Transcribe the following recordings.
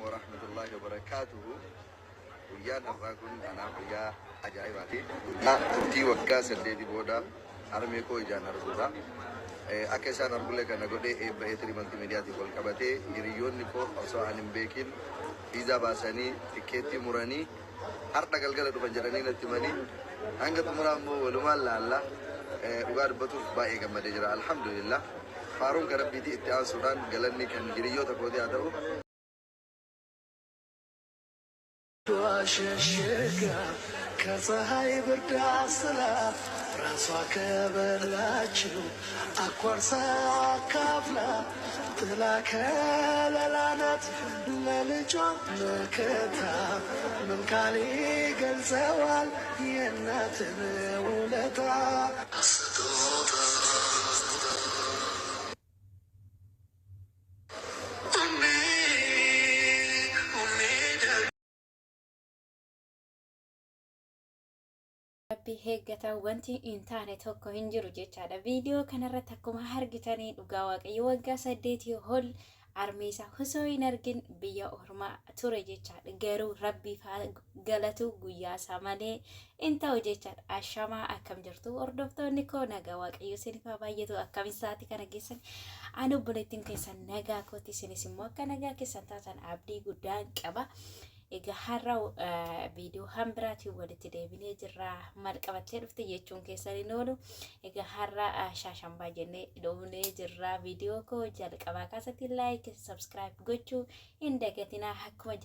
ورحمة الله وبركاته. ويا نراكم أنا ويا أجايباتي. تي وكاس اللي دي بودا أرميكو إجانا رسولا. أكيسان أرجو لك أنا قدي بهتري مالتي ميديا تقول كبتي يريون نكو أصلا أنم بيكين فيزا باساني تكتي مراني هارت نقل تو بنجراني نتمني أنك تمرامو ولما لا وقال بتوف باي كم مدجرا الحمد لله فارون كرب بيتي اتحاد السودان قالني كان جريو تقودي هذا واششكا كصهاي برداسلا راسك بلاچو اكورسا كافلا تلاك للانات للجوم كتا من كالي قلزوال ينات ولتا Rabbi heeggata wanti hin taane tokko hin jiru jechaadha. Viidiyoo kanarratti akkuma argitanii dhugaa waaqayyo waggaa 8 ol armeessa osoo hin argin biyya ormaa ture jechaadha. Garuu rabbiif galatu guyyaa isaa malee hin ta'u jechaadha. Ashamaa akkam jirtu hordoftoonni koo nagaa waaqayyo isiniif haa baay'atu. Akkam isaati kana keessan ani obboleettiin keessan nagaa kooti isinis immoo akka nagaa keessan taatan abdii guddaa qaba. Egaa har'a viidiyoo hambiraati walitti deebinee jirra mal qabattee dhufte jechuun keessan hin oolu. Egaa har'a shaashambaa jennee dhoofnee jirra. Viidiyoo koo jalqabaa kaasatti laayik sabskiraayib gochuu hin dagatinaa. Akkuma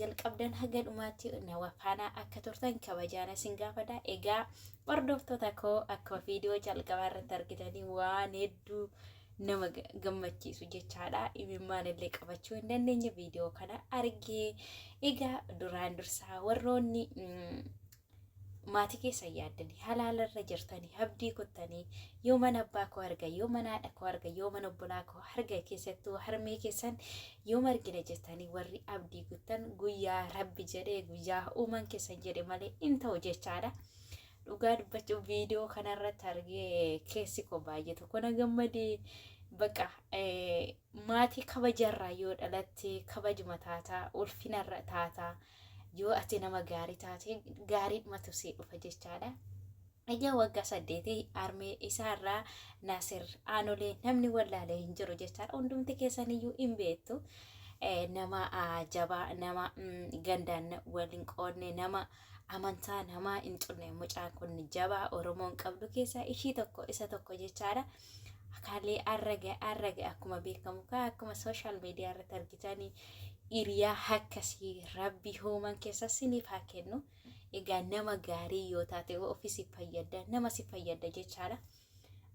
jalqabdan haga dhumaatti na faana akka turtan kabajaan isin gaafadha. Egaa hordoftoota koo akkuma viidiyoo jalqabaa irratti argitanii waan hedduu nama gammachiisu jechaadha. Imimmaan illee qabachuu hin dandeenye viidiyoo kana argee. Egaa duraan dursaa warroonni maatii keessan yaaddanii halaalarra jirtanii abdii kuttanii yoo mana abbaa koo arga yoo mana haadha koo arga yoo mana obbolaa koo arga keessattuu harmee keessan yoo margina jettanii warri abdii kuttan guyyaa rabbi jedhee guyyaa uuman keessan jedhe malee hin ta'u jechaadha. Dhugaa dubbachuuf viidiyoo kanarratti argee keessi koo baay'ee tokko na gammadee bakka maatii kabajarraa yoo dhalatte kabajuma taataa ulfinarra taataa yoo ati nama gaarii taate gaariidhuma tusee dhufa jechaadha. Egaa waggaa 8 armee isaarraa Naasir Aanolee namni wallaalee hin jiru jechaadha. Hundumti keessaniyyuu hin beektu. Nama jabaa nama gandaan waliin qoodne nama amantaa nama hin xunne mucaan kun jabaa Oromoon qabdu keessaa ishii tokko isa tokko jechaadha. Akaalee arrage akkuma beekamu akkuma sooshaal miidiyaa irratti argitanii hiriyaa akkasii rabbi uuman keessa siniif haa kennu. Egaa nama gaarii yoo taate ofiisi fayyada nama si fayyada jechaadha.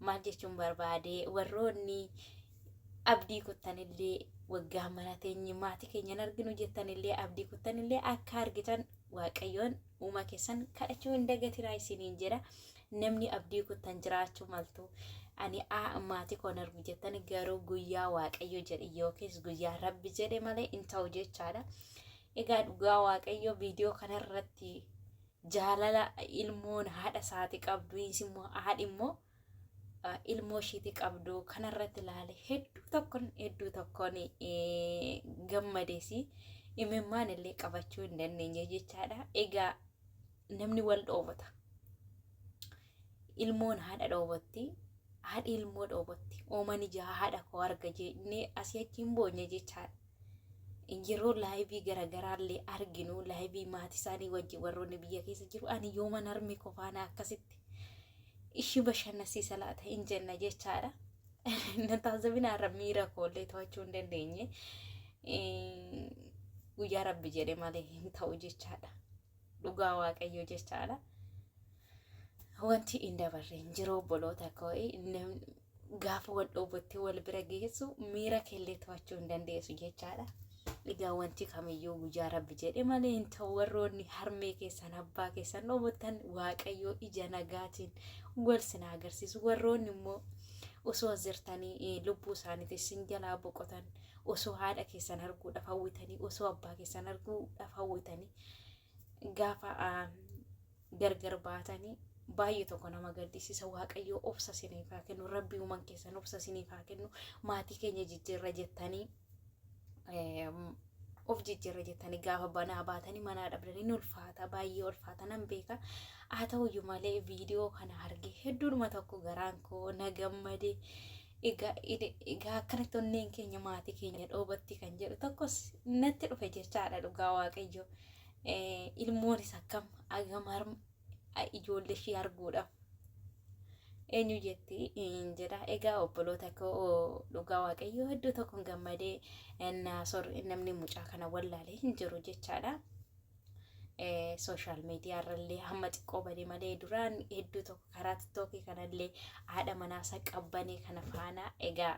Maal jechuun barbaade warroonni abdii kuttanillee waggaa mana teenye maatii keenyan arginu jettanillee abdii kuttanillee akka argitan waaqayyoon uuma keessan kadhachuu hin dagatinaa isiniin jedha. Namni abdii kuttan jiraachuu maltu ani maatii koon argu jettan garuu guyyaa waaqayyo jedhe yookiis guyyaa rabbi jedhe malee hin ta'u jechaadha. Egaa dhugaa waaqayyo viidiyoo kanarratti jaalala ilmoon haadha isaati qabdu immoo haadhi immoo ilmoo ishiiti qabdu kanarratti ilaale hedduu tokkoon gammadeesi imimmaan illee qabachuu hin dandeenye jechaadha. Egaa namni wal dhoobata ilmoon haadha dhoobatti haadhi ilmoo dhoobatti oomani jaha haadha koo arga jennee asii achi hin boonye jechaadha. Yeroo laayivii garaagaraallee arginu laayivii maatii isaanii wajjin warroonni biyya keessa jiru ani yooman harmee kofaana akkasitti ishii bashannansiisa laata hin jenna jechaadha. Nataazabinaarra miira koollee to'achuu hin dandeenye guyyaa rabbi jedhe malee hin ta'u jechaadha. Dhugaa waaqayyo jechaadha. Wanti hin dabarre hin jiru obboloota koo gaafa wal dhoobotti wal bira geessu miira keellee to'achuu hin dandeessu jechaadha. Egaa wanti kamiyyuu guyyaa rabbi jedhe malee hin ta'u. Warroonni harmee keessan abbaa keessan dhoobottan waaqayyo ija nagaatiin wal sina agarsiisu. Warroonni immoo osoo jirtanii lubbuu isaaniitiin sin jalaa boqotan osoo haadha keessan arguudhaaf hawwitanii osoo abbaa keessan arguudhaaf hawwitanii gaafa gargar baatanii baay'ee tokko nama gaddisiisa. Waaqayyo obsa siniif haa kennu. Rabbi uuman keessan obsa siniif haa kennu. Maatii keenya jijjiirra jettanii of jijjiirra jettanii gaafa banaa baatanii manaa dhabdanii ni ulfaata baay'ee ulfaata nan beeka. Haa ta'uyyuu malee viidiyoo kana argee hedduudhuma tokko garaan koo na gammadee egaa akkanatti onneen keenya maatii keenya dhoobatti kan jedhu tokkos natti dhufe jechaadha dhugaa waaqayyo. Ilmoonis akkam agamar ijoollee ishee arguudhaaf eenyu jetti jedha. Egaa obboloota koo dhugaa waaqayyo hedduu tokkoon gammadee namni mucaa kana wallaalee hin jiru jechaadha. Social media irrallee hamma xiqqoo badee malee duraan hedduu tokko karaa TikTokii kanallee haadha manaasaa qabbanee kana faana egaa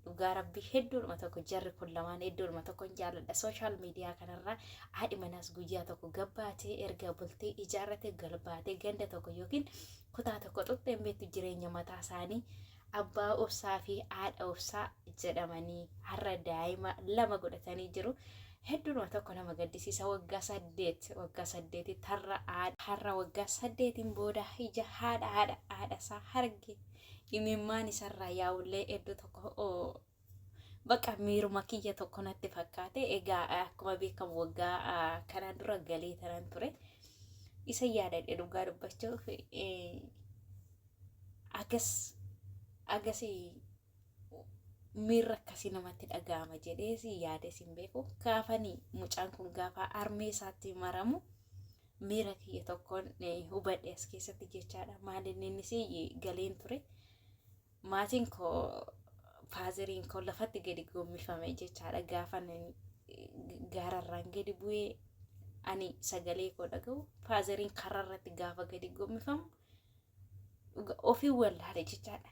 dhugaa rabbii hedduudhuma tokko jarri kun lamaan hedduudhuma tokko jaalladha. Social media kanarraa haadhi manaas guyyaa tokko gabbaatee erga bultee ijaarrate galbaatee ganda tokko yookiin kutaa tokko xuxxeen beektu jireenya mataa isaanii abbaa obsaa fi haadha obsaa jedhamanii har'a daa'ima 2 godhatanii jiru. Hedduudhuma tokko nama gaddisiisa. Waggaa 8 har'a waggaa 8 booda ija haadha isaa arge imimmaan isarraa yaa'ullee hedduu tokko bakka miiruma kiyya tokko natti fakkaate. Egaa akkuma beekamu waggaa kanaan dura galee tanan ture isa yaadadhe dhugaa dubbachuuf agasii miirra akkasii namatti dhaga'ama jedhee si yaade sin beeku. Gaafanii mucaan kun gaafa armee isaatti maramu miira kiyya tokkoon hubadhe as keessatti jechaadha. Maaliin innis galeen ture maatiin koo faazeriin koo lafatti gadi gombifame jechaadha. Gaafa gaararraan gadi bu'ee ani sagalee koo dhaga'u faazeriin kararratti gaafa gadi gombifamu ofii wallaale jechaadha.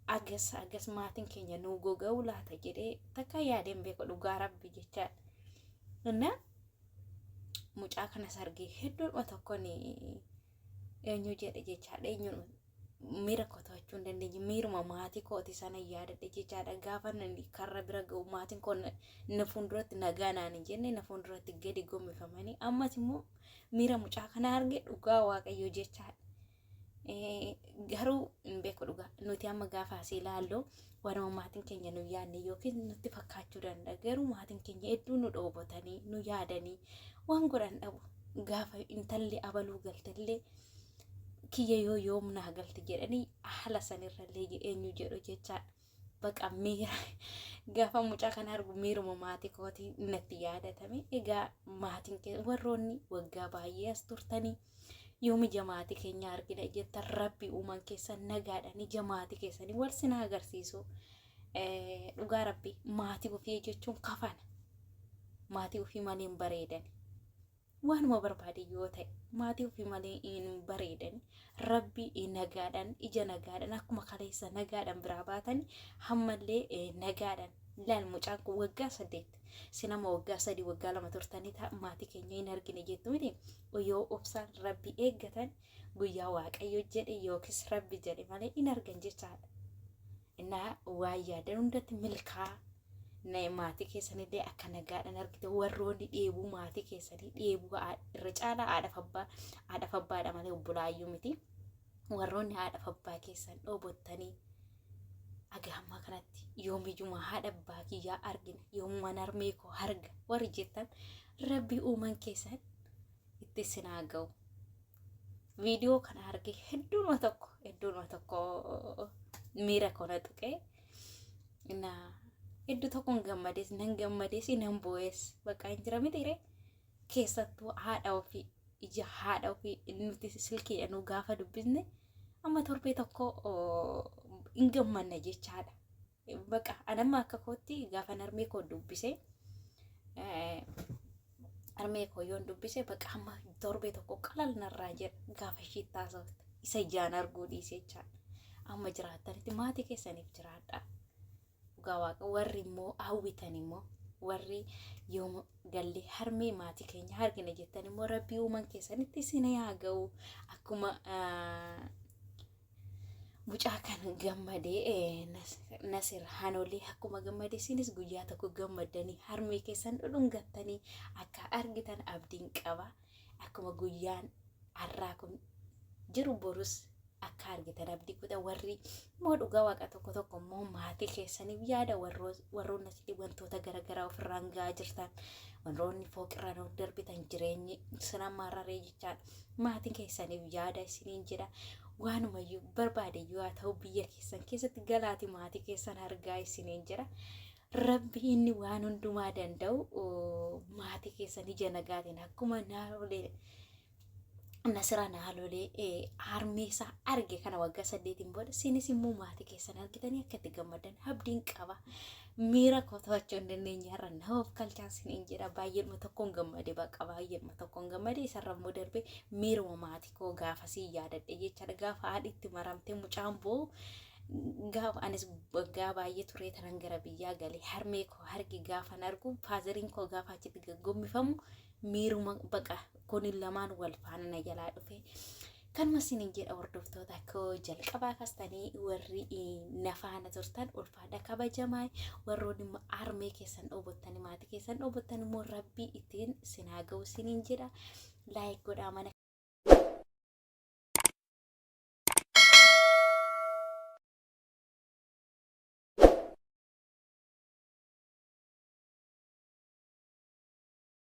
Agas maatiin keenya nu goga'u laata jedhee takka yaadeen beeku dhugaa rabbi jechaadha. Inna mucaa kanas argee hedduudhuma tokkoon eenyu jedhe jechaadha. Eenyu miira koo to'achuu hin dandeenye miiruma maatii kooti sana yaadadhe jechaadha. Gaafa karra bira ga'u maatiin koo na fuulduratti nagaa naan hin jenne na fuulduratti gadi gombifamanii ammas immoo miira mucaa kana arge dhugaa waaqayyo jechaadha. Garuu hin beeku dhugaa nuti amma gaafa asii ilaallu wanuma maatiin keenya nu yaadne yookiin nutti fakkaachuu danda'a. Garuu maatiin keenya hedduu nu dhoobotanii nu yaadanii waan godhan dhabu. Gaafa intalli abaluu galtellee kiyya yoo yoomnaa galte jedhanii haala sanirrallee eenyu jedhu jechaadha. Baqa miira gaafa mucaa kana argu miiruma maatii kooti natti yaadatame. Egaa maatiin keenya warroonni waggaa baay'ee as turtanii yoomi jamaatii keenya argina jettan rabbi uuman keessan nagaadhaan jamaatii keessanii wal sinaa agarsiisu. Dhugaa rabbi maatii ofii jechuun kafana. Maatii ofii malee hin bareedan. Waanuma barbaade yoo ta'e maatii ofii malee hin bareedan. Rabbi nagaadhaan ija nagaadhaan akkuma kaleessa nagaadhaan biraa baatanii hammallee nagaadhaan. Laal mucaan kun waggaa 8 sinama waggaa 3 waggaa 2 turtanii maatii keenya hin argine jettu miti. Yoo obsaan rabbi eeggatan guyyaa waaqayyo jedhe yookiis rabbi jedhe malee hin argan jechaadha. Innaa waa yaadan hundatti milkaa maatii keessanillee akka nagaadhaan argite. Warroonni dheebuu maatii keessanii dheebuu irra caalaa haadhaaf abbaadha malee obbolaayyuu miti. Warroonni haadhaaf abbaa keessan dhobottanii agamma kanatti yoomiyyuma haadha abbaa kiyyaa argina yoomuma narmee koo arga warri jettan rabbi uuman keessan itti sinaa ga'u. Viidiyoo kana arge hedduudhuma tokko miira kona tuqee hedduu tokkoon gammadees nan gammadees nan boo'ees bakka hin jira miti ree. Keessattuu haadha ofii ija haadha ofii nuti silkiidhaan nu gaafa dubbisne amma torbee tokko hin gammanne jechaadha. Baqa anamma akka kootti gaafa narmee koo dubbise armee koo yoon dubbise baqa amma torbee tokko qalal narraa jedha gaafa ishii taasifte isa ijaan arguu dhiise jechaadha. Amma jiraattanitti maatii keessaniif jiraadha. Dhugaa waaqa warri immoo hawwitan immoo warri yoom gallee harmee maatii keenya argina jettan immoo rabbii uuman keessanitti isin haa ga'u. Akkuma mucaa kan gammadee Nasir Hanolee akkuma gammadee isinis guyyaa tokko gammadanii harmee keessan dhudhungattanii akka argitan abdiin qaba. Akkuma guyyaan har'aa kun jiru borus akka argitan abdii godha. Warri moo dhugaa waaqa tokko tokko immoo maatii keessaniif yaada warroonni asii wantoota garaagaraa ofirraan gahaa jirtan warroonni fooqirraan of darbitan jireenyi sinammaarraree jechaadha. Maatiin keessaniif yaada isiniin jedha. Waanumayyuu barbaadeyyuu haa ta'u biyya keessan keessatti galaati maatii keessan argaa isiniin jira. Rabbi inni waan hundumaa danda'u maatii keessan ija nagaatiin akkuma Nasiraan haalolee harmeessaa arge kana waggaa 8 booda sinis immoo maatii keessan argitanii akka itti gammadan abdiin qaba. Miira kootachuu hin dandeenye har'a naaf kalchaan siniin jedha. Baay'eedhuma tokkoon gammade baqa baay'eedhuma tokkoon gammade isarra immoo darbee miiruma maatii koo gaafasii yaadadhe jechaadha. Gaafa haadhitti maramtee mucaan boo gaafa anis waggaa baay'ee turee tanan gara biyyaa galee harmee koo argi gaafan argu faazariin koo gaafa achitti gaggommifamu miiruma baqa kunin lamaan wal faana na jalaa dhufe. Kanuma sinin jedha hordoftoota koo jalqabaa kaastanii warri nafaana turtan ulfaadha kabajamaa. Warroonni harmee keessan dhoobottan maatii keessan dhoobottan immoo rabbii ittiin sinaa ga'u sinin jedha. Laayik godhaa mana